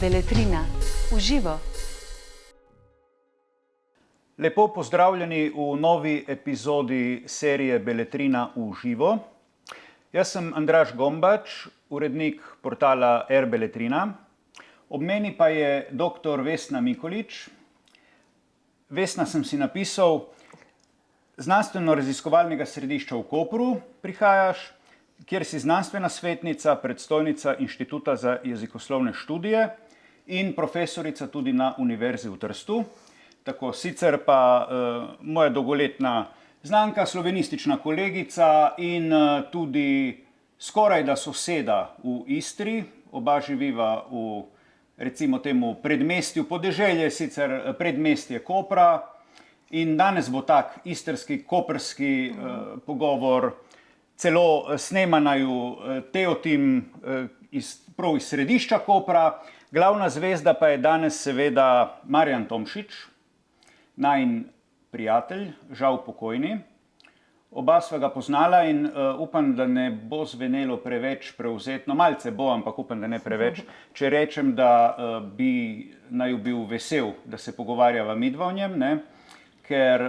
Beletrina v živo. Lepo pozdravljeni v novi epizodi serije Beletrina v živo. Jaz sem Andraž Gombač, urednik portala Beletrina. Ob meni pa je dr. Vesna Mikolič. Vesna, sem si napisal, znanstveno-raziskovalnega središča v Kopru prihajaš, kjer si znanstvena svetnica, predstojnica Inštituta za jezikoslovne študije in profesorica tudi na Univerzi v Trstu. Tako, sicer pa moja dolgoletna znanka, slovenistična kolegica in tudi skorajda soseda v Istri. Oba živiva v, recimo temu, predmestju podeželje, sicer predmestje Kopra. In danes bo tak istrski, koprski pogovor, celo snemanaju Teotim prav iz središča Kopra. Glavna zvezda pa je danes seveda Marjan Tomšič, najin prijatelj, žal pokojni. Oba sva ga poznala in upam, da ne bo zvenelo preveč prevzetno, malce bo, ampak upam, da ne preveč, če rečem, da bi naju bil vesel, da se pogovarjava midva o njem, ne? Ker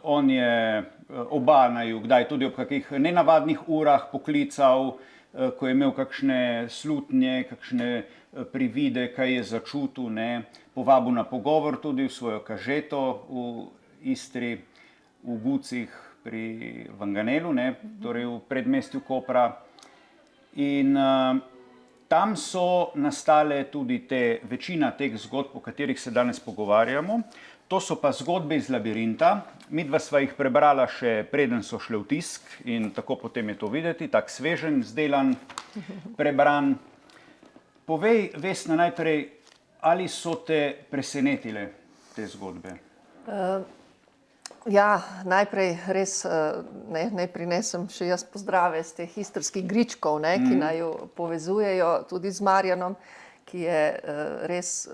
on je oba naju kdaj tudi ob kakih nenavadnih urah poklical, ko je imel kakšne slutnje, kakšne privide, kaj je začutil, ne, povabil na pogovor tudi v svojo kažeto v Istri, v Gucih pri Vanganelu, ne, torej v predmestju Kopra. In tam so nastale tudi večina teh zgodb, o katerih se danes pogovarjamo. To so pa zgodbe iz labirinta. Midva sva jih prebrala še preden so šle v tisk in tako potem je to videti, tak svežen, zdelan, prebran. Povej, Vesna, najprej, ali so te presenetile te zgodbe? Ja, najprej res naj prinesem še jaz pozdrave z teh istrskih gričkov, ne, ki naju povezujejo tudi z Marjanom, ki je res,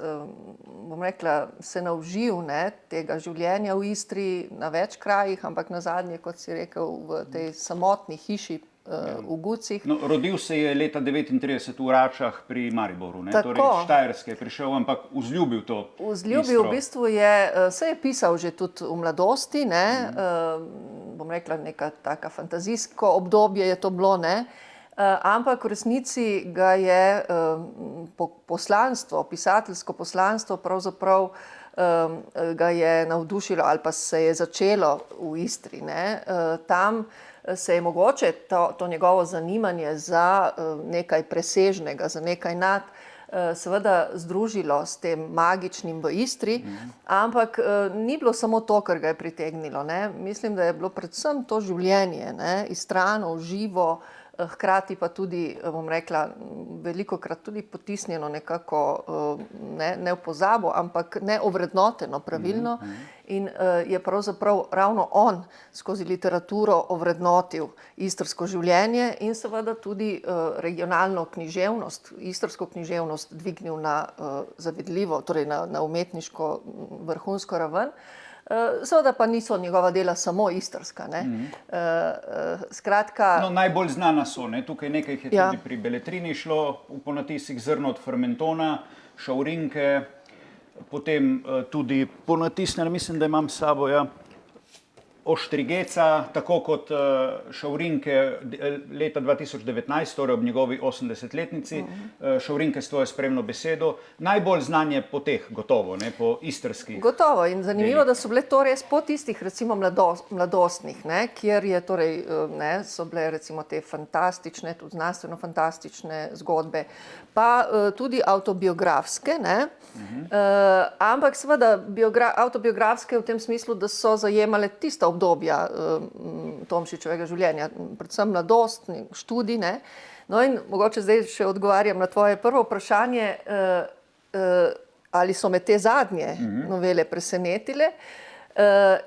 bom rekla, se naužil, ne, tega življenja v Istri na več krajih, ampak nazadnje, kot si rekel, v tej samotni hiši v Gucih. No, rodil se je leta 1939 v Račah pri Mariboru, ne? Tako. Torej Štajerske je prišel, ampak vzljubil to Vzljubil, v bistvu je, se je pisal že tudi v mladosti, ne, bom rekla, neka taka fantazijsko obdobje je to bilo, ne, ampak v resnici ga je poslanstvo, pisateljsko poslanstvo pravzaprav ga je navdušilo ali pa se je začelo v Istri, ne. Tam se je mogoče to njegovo zanimanje za nekaj presežnega, za nekaj nad, seveda združilo s tem magičnim v Istri, ampak ni bilo samo to, kar ga je pritegnilo, ne. Mislim, da je bilo predvsem to življenje, ne, istrano, živo, hkrati pa tudi, bom rekla, velikokrat tudi potisnjeno nekako, ne v pozabo, ampak ne ovrednoteno pravilno. In je pravzaprav ravno on skozi literaturo ovrednotil istrsko življenje in seveda tudi regionalno književnost, istrsko književnost dvignil na zavidljivo, torej na umetniško vrhunsko raven. Seveda pa niso njegova dela samo istrska, ne. Skratka... No, najbolj znana so, ne, tukaj nekaj je tudi pri Beletrini šlo, v ponatisih Zrno od Fermentona, Šavrinke, potem tudi ponatisnjeno, mislim, da imam s sabo, ja, Oštrigeca, tako kot Šavrinke leta 2019, torej ob njegovi 80-letnici, Šavrinke s tvojo spremno besedo. Najbolj znan je po teh, gotovo, ne, po istrskih. Gotovo, in zanimivo, da so bile to res po tistih, recimo mladostnih, ne, kjer je torej, ne, so bile recimo te fantastične, tudi znanstveno fantastične zgodbe, pa tudi avtobiografske, ne, ampak seveda avtobiografske v tem smislu, da so zajemale tista obdobja Tomšičevega življenja, predvsem mladost, študij, ne. No in mogoče zdaj še odgovarjam na tvoje prvo vprašanje, ali so me te zadnje novele presenetile.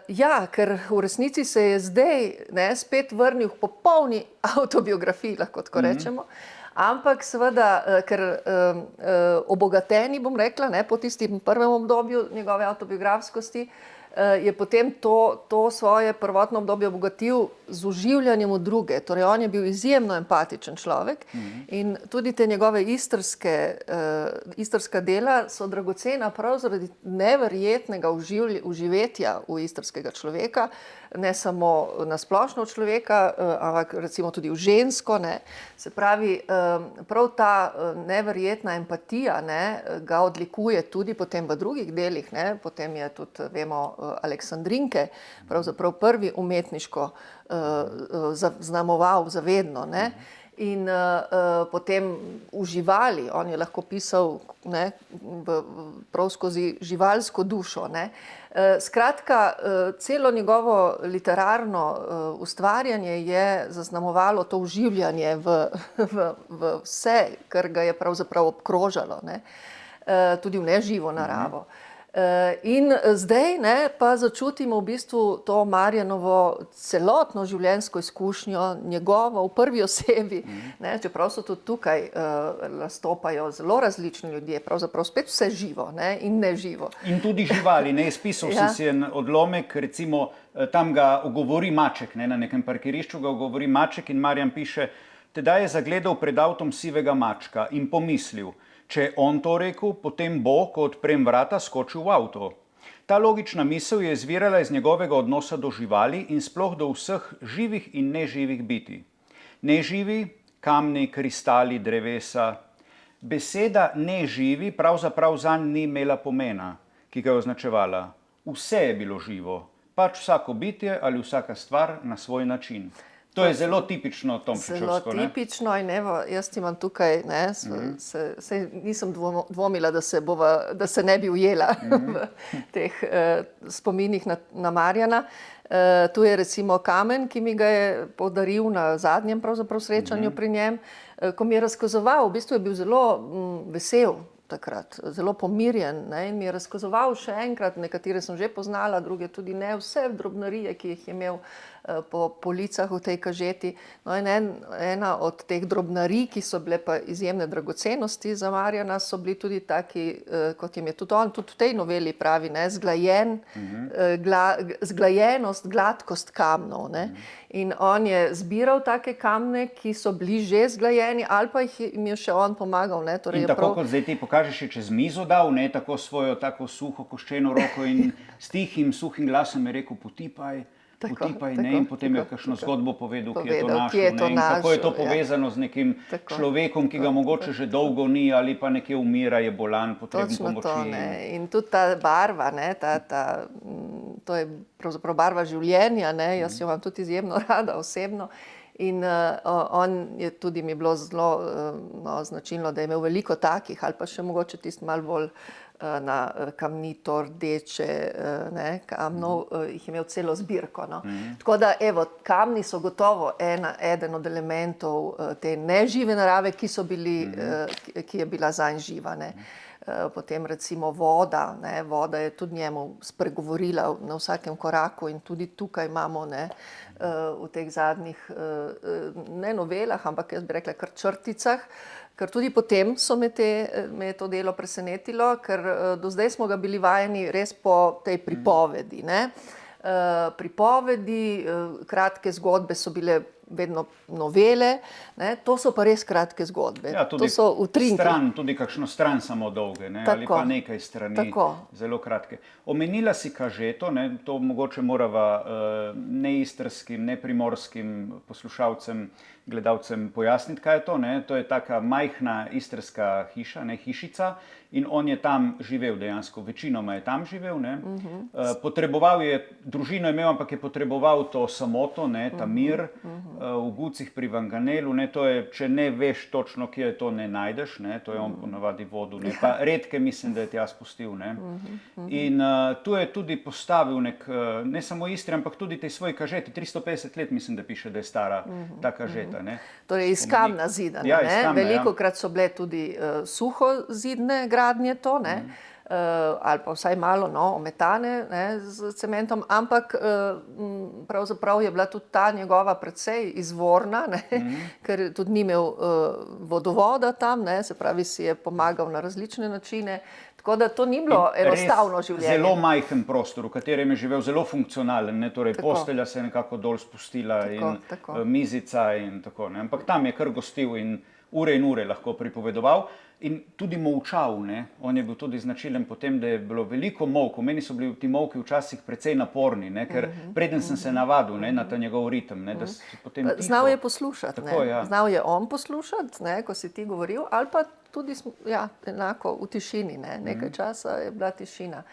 Ja, ker v resnici se je zdaj, ne, spet vrnil v popolni avtobiografiji, lahko tako rečemo, ampak seveda, ker obogateni, bom rekla, ne, po tistim prvem obdobju njegove avtobiografskosti, je potem to svoje prvotno obdobje obogatil z oživljanjem v druge. Torej, on je bil izjemno empatičen človek in tudi te njegove istrska dela so dragocena prav zaradi neverjetnega uživetja v istrskega človeka, ne samo na splošno človeka, ampak recimo tudi v žensko, ne. Se pravi, prav ta neverjetna empatija, ne, ga odlikuje tudi potem v drugih delih, ne. Potem je tudi, vemo, Aleksandrinke, pravzaprav prvi umetniško zaznamoval zavedno, ne. In potem v živali, on je lahko pisal, ne, prav skozi živalsko dušo, ne. Skratka, celo njegovo literarno ustvarjanje je zaznamovalo to vživljanje v vse, kar ga je pravzaprav obkrožalo, ne. Tudi v neživo naravo. In zdaj, ne, pa začutimo v bistvu to Marjanovo celotno življenjsko izkušnjo, njegovo v prvi osebi, ne, čeprav so tudi tukaj nastopajo zelo različni ljudje, pravzaprav spet vse živo, ne, in neživo. In tudi živali, ne, izpisal sem si en odlomek, recimo tam ga ogovori maček, ne, na nekem parkirišču ga ogovori maček in Marjan piše: "Tedaj je zagledal pred avtom sivega mačka in pomislil, če je on to rekel, potem bo, ko odprem vrata, skočil v avto." Ta logična misel je izvirala iz njegovega odnosa do živali in sploh do vseh živih in neživih bitij. Neživi, kamni, kristali, drevesa. Beseda neživi pravzaprav zanj ni imela pomena, ki ga je označevala. Vse je bilo živo, pač vsako bitje ali vsaka stvar na svoj način. To je zelo tipično Tomšičevsko, ne? Zelo tipično in evo, jaz imam tukaj, ne, saj nisem dvomila, da se ne bi ujela v teh spominih na Marjana. Tu je recimo kamen, ki mi ga je podaril na zadnjem pravzaprav srečanju pri njem, ko mi je razkazoval, v bistvu je bil zelo vesel takrat, zelo pomirjen, ne, in mi je razkazoval še enkrat, nekatere sem že poznala, druge tudi ne, vse drobnarije, ki jih je imel po policah v tej kažeti. No, in ena od teh drobnarij, ki so bile pa izjemne dragocenosti za Marjana, so bili tudi taki, kot jim je tudi on, tudi v tej noveli pravi, ne, zglajenost, gladkost kamnov, ne. In on je zbiral take kamne, ki so bili že zglajeni, ali pa jim je še on pomagal, ne. Torej, in tako kot zdaj ti pokažeš, je čez mizo dal, ne, tako svojo tako suho koščeno roko in s tihim, suhim glasom je rekel: "Potipaj, ne," in potem je kakšno zgodbo povedal, ki je to našel, ne, in kako je to povezano z nekim človekom, ki ga mogoče že dolgo ni ali pa nekje umira, je bolan, potreben pomoči. Točno to, ne, in tudi ta barva, ne, to je pravzaprav barva življenja, ne, jaz jo imam tudi izjemno rada osebno. In on je tudi mi bilo zelo značilno, da je imel veliko takih, ali pa še mogoče tisti malo bolj na kamnito, rdeče, ne, kamnov, jih je imel celo zbirko, no. Tako da, evo, kamni so gotovo eden od elementov te nežive narave, ki je bila zanj živa, ne. Potem recimo voda, ne, voda je tudi njemu spregovorila na vsakem koraku in tudi tukaj imamo, ne, v teh zadnjih, ne novelah, ampak jaz bi rekla kar črticah, ker tudi potem me je to delo presenetilo, ker do zdaj smo ga bili vajeni res po tej pripovedi, ne. Pripovedi, kratke zgodbe so bile vedno novele, ne, to so pa res kratke zgodbe. Ja, tudi to so utrinki. tudi kakšno stran samo dolge, ne, ali pa nekaj strani, zelo kratke. Omenila si kažeto, ne, to mogoče morava neistrskim, neprimorskim poslušalcem, gledalcem pojasniti, kaj je to, ne. To je taka majhna istrska hiša, ne, hišica, in on je tam živel dejansko, večinoma je tam živel, ne. Potreboval je, družino imel, ampak je potreboval to samoto, ne, ta mir, v Gucih pri Vanganelu, ne, to je, če ne veš točno, kje je to, ne najdeš, ne, to je on ponavadi vodil, ne, pa redke mislim, da je tja spustil, ne. In tu je tudi postavil ne samo Istri, ampak tudi tej svoji kažeti, 350 let mislim, da piše, da je stara ta kažeta, ne. Torej iz kamna zidana, ne, velikokrat so bile tudi suhozidne gradnje to, ne. ali pa vsaj malo ometane, ne, z cementom, ampak pravzaprav je bila tudi ta njegova precej izvorna, ne, ker tudi ni imel vodovoda tam, ne, se pravi si je pomagal na različne načine, tako da to ni bilo enostavno življenje. Zelo majhen prostor, v katerem je živel, zelo funkcionalen, ne, torej postelja se je nekako dol spustila tako. Mizica in tako, ne, ampak tam je kar gostil in ure lahko pripovedoval. In tudi molčal, ne. On je bil tudi značilen potem, da je bilo veliko molkov. Meni so bili ti molki včasih precej naporni, ne, ker preden sem se navadil, ne, na ta njegov ritem, ne, da si potem tiho. Znal je poslušati, Tako, ja. Znal je on poslušati, ne, ko si ti govoril, ali pa tudi enako v tišini, ne. Nekaj časa je bila tišina.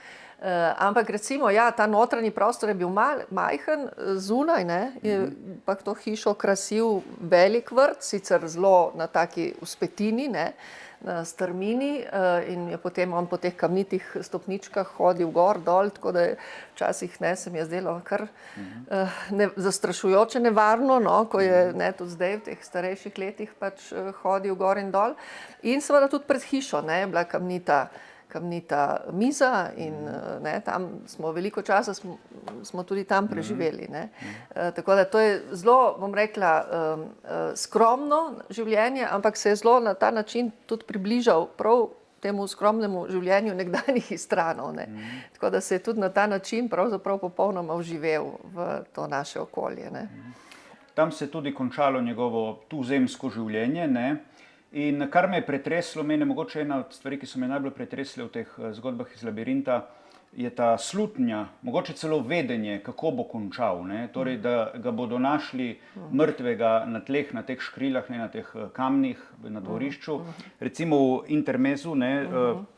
Ampak recimo, ta notranji prostor je bil majhen, zunaj, ne, je pa to hišo krasil velik vrt, sicer zelo na taki vzpetini, ne, na strmini, in je potem on po teh kamnitih stopničkah hodil gor, dol, tako da včasih, ne, se mi je zdelo kar zastrašujoče nevarno, ko je, ne, tudi zdaj v teh starejših letih pač hodil gor in dol. In seveda tudi pred hišo, ne, je bila kamnita miza in ne, tam smo veliko časa smo tudi tam preživeli, ne. Tako da to je zelo, bom rekla, skromno življenje, ampak se je zelo na ta način tudi približal prav temu skromnemu življenju nekdanjih Istranov, ne. Tako da se je tudi na ta način pravzaprav popolnoma vživel v to naše okolje, ne. Tam se je tudi končalo njegovo tuzemsko življenje, ne. In kar me je pretreslo, mene mogoče ena od stvari, ki so me najbolj pretresle v teh zgodbah iz Labirinta, je ta slutnja, mogoče celo vedenje, kako bo končal, ne. Torej, da ga bodo našli mrtvega na tleh, na teh škrilah, ne, na teh kamnih, na dvorišču. Recimo v intermezu, ne,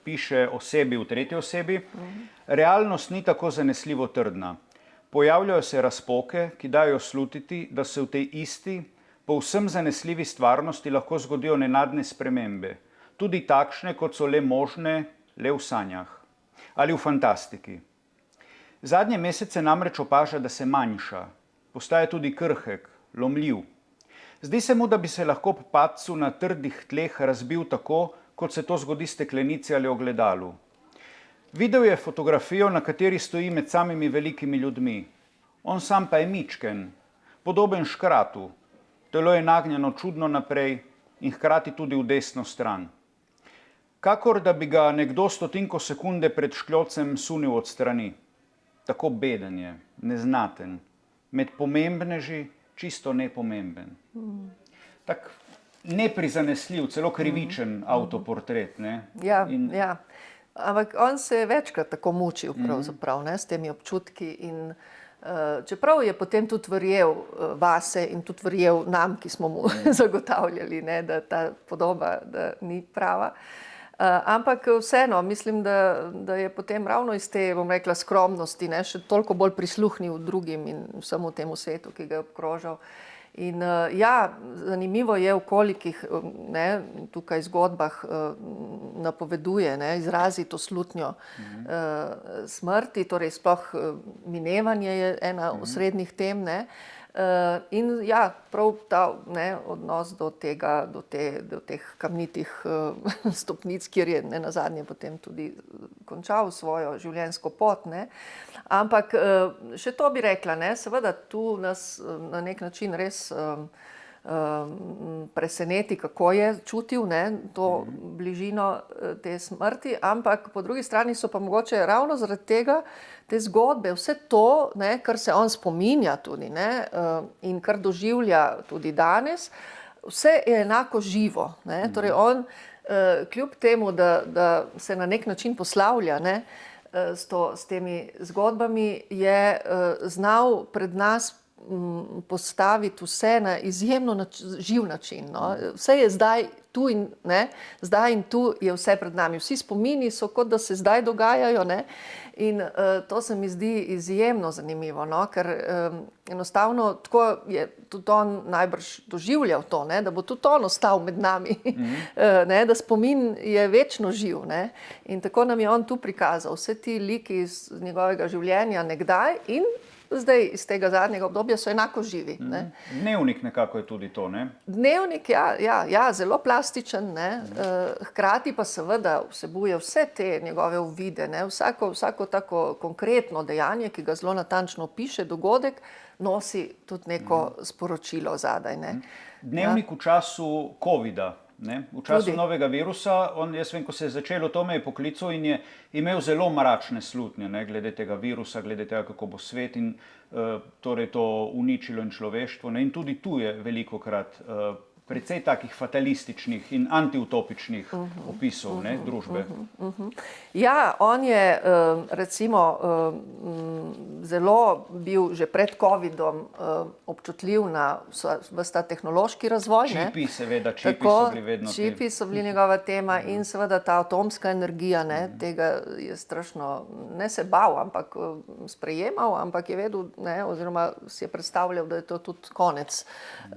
piše o sebi v tretji osebi. Realnost ni tako zanesljivo trdna. Pojavljajo se razpoke, ki dajo slutiti, da se v tej isti, povsem zanesljivi stvarnosti lahko zgodijo nenadne spremembe, tudi takšne, kot so le možne, le v sanjah ali v fantastiki. Zadnje mesece namreč opaža, da se manjša, postaje tudi krhek, lomljiv. Zdi se mu, da bi se lahko po padcu na trdih tleh razbil tako, kot se to zgodi steklenici ali ogledalu. Videl je fotografijo, na kateri stoji med samimi velikimi ljudmi. On sam pa je mičken, podoben škratu. Telo je nagnjeno čudno naprej in hkrati tudi v desno stran. Kakor da bi ga nekdo stotinko sekunde pred škljocem sunil od strani. Tako beden je, neznaten, med pomembneži čisto nepomemben. Tak neprizanesljiv, celo krivičen avtoportret, ne. Ja. Ampak on se je večkrat tako mučil pravzaprav, ne, s temi občutki in čeprav je potem tudi verjel vase in tudi verjel nam, ki smo mu zagotavljali, ne, da ta podoba da ni prava. Ampak vseeno, mislim, da je potem ravno iz te, bom rekla, skromnosti, ne, še toliko bolj prisluhnil drugim in vsemu temu svetu, ki ga je obkrožal. In zanimivo je, v kolikih, ne, tukaj zgodbah napoveduje, ne, izrazito slutnjo smrti, torej sploh minevanje je ena osrednjih tem, ne. In prav ta, ne, odnos do tega, do teh kamnitih stopnic, kjer je nenazadnje potem tudi končal svojo življenjsko pot, ne. Ampak še to bi rekla, ne, seveda tu nas na nek način res preseneti, kako je čutil, ne, to bližino te smrti, ampak po drugi strani so pa mogoče ravno zaradi tega te zgodbe, vse to, ne, kar se on spominja tudi, ne, in kar doživlja tudi danes, vse je enako živo, ne. Torej on, kljub temu, da se na nek način poslavlja, ne, s temi zgodbami, je znal pred nas postaviti vse na izjemno živ način, no. Vse je zdaj tu in, ne, zdaj in tu je vse pred nami. Vsi spomini so, kot da se zdaj dogajajo, ne, in to se mi zdi izjemno zanimivo, no, ker enostavno tako je tudi on najbrž doživljal to, ne, da bo tudi on ostal med nami, ne, da spomin je večno živ, ne, in tako nam je on tu prikazal vse ti liki iz njegovega življenja nekdaj in zdaj iz tega zadnjega obdobja so enako živi. Ne. Dnevnik nekako je tudi to, ne? Dnevnik, ja, zelo plastičen, ne. Hkrati pa seveda vsebuje vse te njegove uvide, ne. Vsako tako konkretno dejanje, ki ga zelo natančno opiše, dogodek, nosi tudi neko sporočilo zadaj, ne. Dnevnik v času covida, ne? V času Tudi. novega virusa, jaz vem, ko se je začelo, to me je poklical in je imel zelo mračne slutnje, ne? Glede tega virusa, glede tega, kako bo svet in torej to uničilo in človeštvo, ne? In tudi tu je velikokrat precej takih fatalističnih in antiutopičnih opisov, ne, družbe. Ja, on je recimo zelo bil že pred covidom občutljiv na ves ta tehnološki razvoj. Čipi, seveda, čipi Tako, so bili vedno čipi so bili njegova tema in seveda ta atomska energija, ne, tega je strašno, ne se bal, ampak sprejemal, ampak je vedel, ne, oziroma si je predstavljal, da je to tudi konec,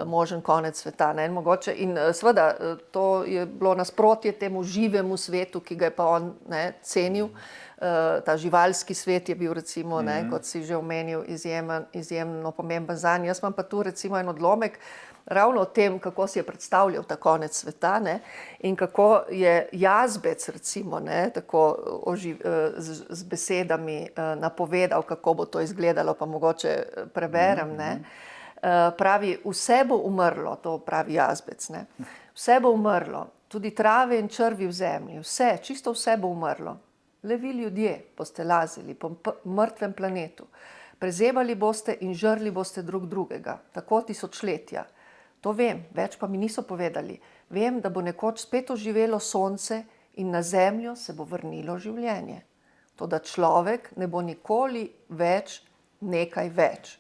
možen konec sveta, ne, mogoče. In seveda to je bilo nasprotje temu živemu svetu, ki ga je pa on, ne, cenil. Ta živalski svet je bil recimo, ne, kot si že omenil, izjemno pomemben zanj. Jaz imam pa tu recimo en odlomek ravno o tem, kako si je predstavljal ta konec sveta, ne, in kako je Jazbec recimo, ne, tako z besedami napovedal, kako bo to izgledalo, pa mogoče preberem, ne. Pravi, vse bo umrlo, to pravi Jazbec, ne. Vse bo umrlo, tudi trave in črvi v zemlji, vse, čisto vse bo umrlo. Le vi ljudje boste lazili po mrtvem planetu, prezebali boste in žrli boste drug drugega, tako tisočletja. To vem, več pa mi niso povedali. Vem, da bo nekoč spet oživelo sonce in na zemljo se bo vrnilo življenje. Toda človek ne bo nikoli več nekaj več.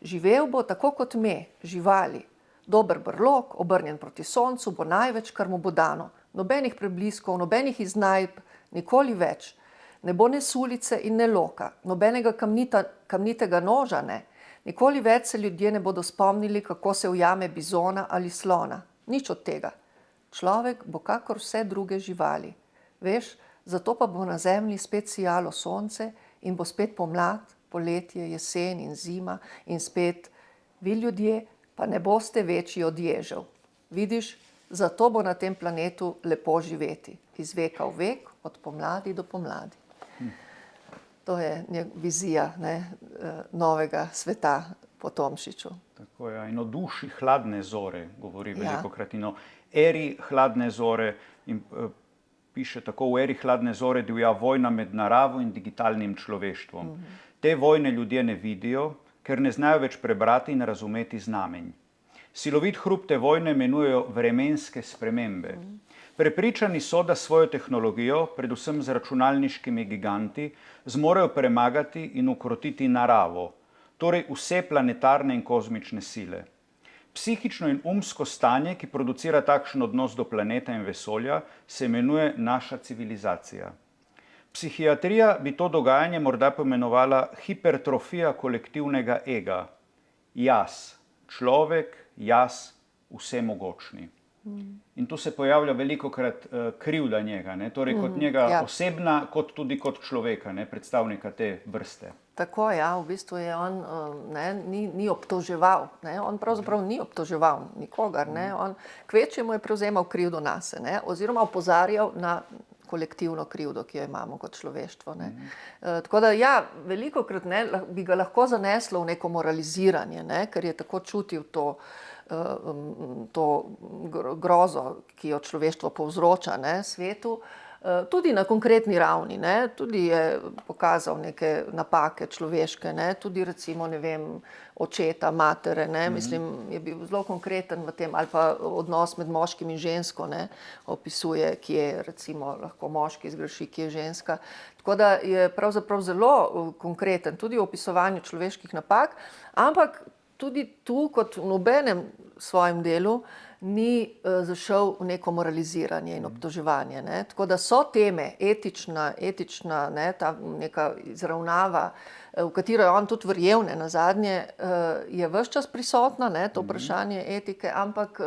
Živel bo tako kot me, živali. Dober brlog, obrnjen proti soncu, bo največ, kar mu bo dano. Nobenih prebliskov, nobenih iznajdb, nikoli več. Ne bo ne sulice in ne loka, nobenega kamnitega noža ne. Nikoli več se ljudje ne bodo spomnili, kako se ujame bizona ali slona. Nič od tega. Človek bo kakor vse druge živali. Veš, zato pa bo na zemlji spet sijalo sonce in bo spet pomlad, poletje, jesen in zima in spet vi ljudje pa ne boste večji od ježev. Vidiš, zato bo na tem planetu lepo živeti. Iz veka v vek, od pomladi do pomladi. To je vizija, ne, novega sveta po Tomšiču. Tako je, in o duši hladne zore govori velikokrat in o eri hladne zore in piše tako, v eri hladne zore divja vojna med naravo in digitalnim človeštvom. Te vojne ljudje ne vidijo, ker ne znajo več prebrati in razumeti znamenj. Silovit hrup te vojne imenujejo vremenske spremembe. Prepričani so, da svojo tehnologijo, predvsem z računalniškimi giganti, zmorejo premagati in ukrotiti naravo, torej vse planetarne in kozmične sile. Psihično in umsko stanje, ki producira takšen odnos do planeta in vesolja, se imenuje naša civilizacija. Psihiatrija bi to dogajanje morda pomenovala hipertrofija kolektivnega ega. Jaz, človek, jaz, vsemogočni. In tu se pojavlja velikokrat krivda njega, ne? Torej kot njega osebna, kot tudi kot človeka, ne? Predstavnika te vrste. Tako, ja, v bistvu je on ni obtoževal, ne? On pravzaprav ni obtoževal nikogar, ne? On kvečjemu je prevzemal krivdo nase, ne? Oziroma opozarjal na kolektivno krivdo, ki jo imamo kot človeštvo, ne. Tako da ja, velikokrat, ne, bi ga lahko zaneslo v neko moraliziranje, ne, ker je tako čutil to grozo, ki jo človeštvo povzroča, ne, svetu, tudi na konkretni ravni, ne, tudi je pokazal neke napake človeške, ne, tudi recimo, ne vem, očeta, matere, ne, mislim, je bil zelo konkreten v tem, ali pa odnos med moškim in žensko, ne, opisuje, kje recimo lahko moški zgreši, kje je ženska. Tako da je pravzaprav zelo konkreten tudi v opisovanju človeških napak, ampak tudi tu, kot v nobenem svojem delu, ni zašel v neko moraliziranje in obtoževanje. Ne. Tako da so teme, etična ne, ta neka izravnava, v katero je on tudi verjel, ne, nazadnje, je ves čas prisotna, ne, to vprašanje etike, ampak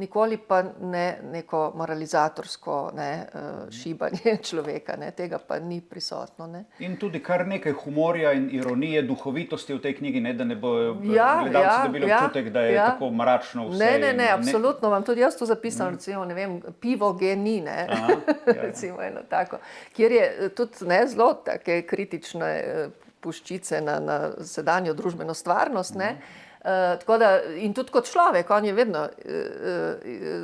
nikoli pa ne neko moralizatorsko ne, šibanje človeka, ne, tega pa ni prisotno. Ne. In tudi kar nekaj humorja in ironije, duhovitosti v tej knjigi, ne, da ne bojo gledalci dobili občutek, da je tako mračno vse. Ne, absolutno, imam tudi jaz to zapisano, recimo, ne vem, pivo geni, ne, recimo eno tako, kjer je tudi ne, zelo take kritične puščice na sedanjo družbeno stvarnost, ne. Tako da, in tudi kot človek, on je vedno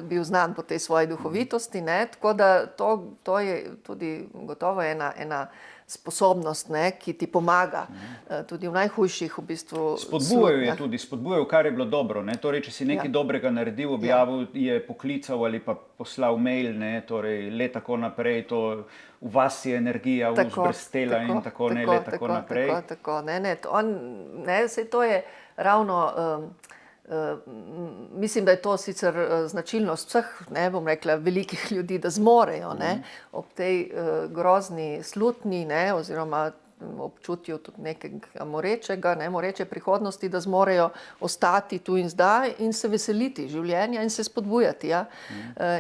bil znan po tej svoji duhovitosti, ne, tako da to je tudi gotovo ena sposobnost, ne, ki ti pomaga tudi v najhujših v bistvu spodbujajo, kar je bilo dobro, ne, torej, če si nekaj dobrega naredil, objavil, je poklical ali pa poslal mail, ne, torej, le tako naprej, to v vas je energija vzbrstela in tako naprej. Tako, saj to je ravno, mislim, da je to sicer značilnost vseh, ne, bom rekla, velikih ljudi, da zmorejo, ne, ob tej grozni slutni, ne, oziroma občutju tudi nekega moreče prihodnosti, da zmorejo ostati tu in zdaj in se veseliti življenja in se spodbujati, ja.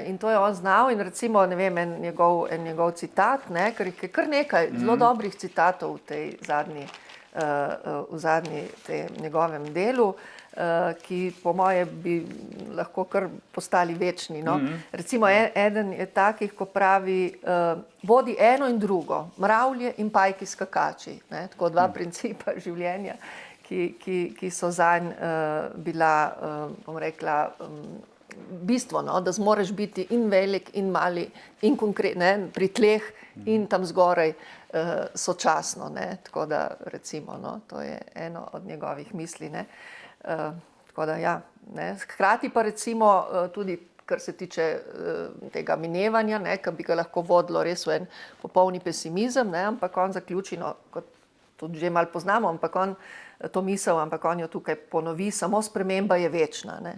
In to je on znal in recimo, ne vem, en njegov citat, ne, ker je kar nekaj zelo dobrih citatov v tej zadnji njegovem delu, ki po moje bi lahko kar postali večni. No. Recimo eden je takih, ko pravi, vodi eno in drugo, mravlje in pajki skakači. Ne. Tako dva principa življenja, ki so zanj bila, bom rekla, bistvo, no, da zmoreš biti in velik in mali in konkretne pri tleh in tam zgoraj sočasno. Ne. Tako da recimo, no, to je eno od njegovih misli. Ne. Tako da ja, ne. Hkrati pa recimo tudi, kar se tiče tega minevanja, ne, ki bi ga lahko vodilo res v en popolni pesimizem, ne, ampak on zaključi, no, kot tudi že malo poznamo, ampak on to misel, ampak on jo tukaj ponovi, samo sprememba je večna. Ne.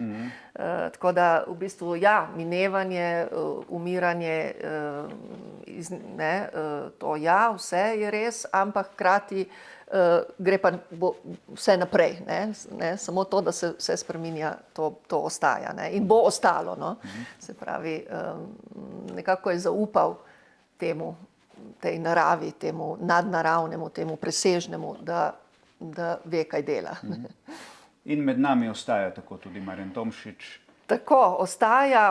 Tako da v bistvu ja, minevanje, umiranje, to ja, vse je res, ampak hkrati gre pa vse naprej, ne, samo to, da se vse spreminja, to ostaja, ne, in bo ostalo, no. Se pravi, nekako je zaupal tej naravi, temu nadnaravnemu, temu presežnemu, da ve, kaj dela. In med nami ostaja tako tudi Marjan Tomšič. Tako,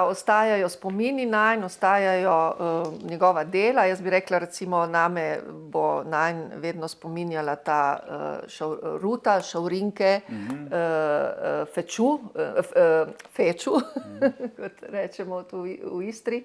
ostajajo spomini nanj, ostajajo njegova dela. Jaz bi rekla, recimo, name bo nanj vedno spominjala ta ruta, šaurinke, feču, kot rečemo tu v Istri,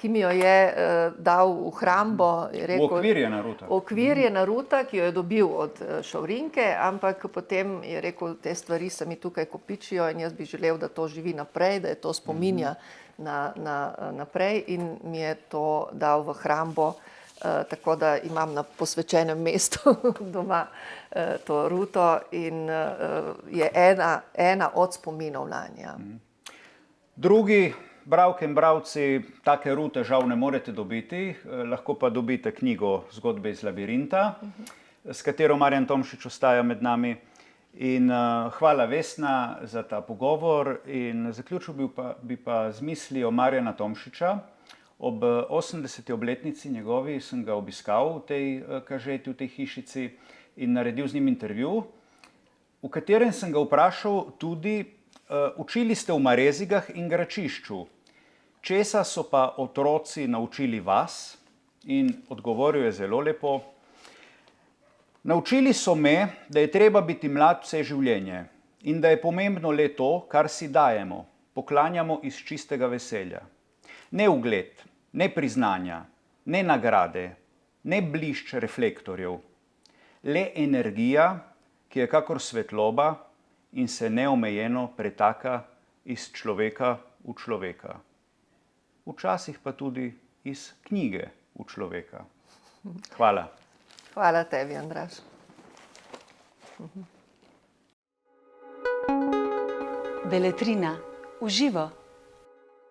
ki mi jo je dal v hrambo. Uokvirjena ruta. Uokvirjena ruta, ki jo je dobil od šaurinke, ampak potem je rekel, te stvari se mi tukaj kopičijo in jaz bi želel, da to živi naprej, da je to spominja naprej in mi je to dal v hrambo, tako da imam na posvečenem mestu doma to ruto in je ena od spominov nanje. Drugi bralke in bralci take rute žal ne morete dobiti, lahko pa dobite knjigo Zgodbe iz labirinta, s katero Marjan Tomšič ostaja med nami. In hvala Vesna za ta pogovor in zaključil bi pa z mislijo Marjana Tomšiča. Ob 80. obletnici njegovi sem ga obiskal v tej kažeti, v tej hišici in naredil z njim intervju, v katerem sem ga vprašal tudi, učili ste v Marezigah in Gračišču, česa so pa otroci naučili vas? In odgovoril je zelo lepo. Naučili so me, da je treba biti mlad vse življenje in da je pomembno le to, kar si dajemo, poklanjamo iz čistega veselja. Ne ugled, ne priznanja, ne nagrade, ne blišč reflektorjev, le energija, ki je kakor svetloba in se neomejeno pretaka iz človeka v človeka. Včasih pa tudi iz knjige v človeka. Hvala. Hvala tebi, Andraž. Beletrina, Uživo.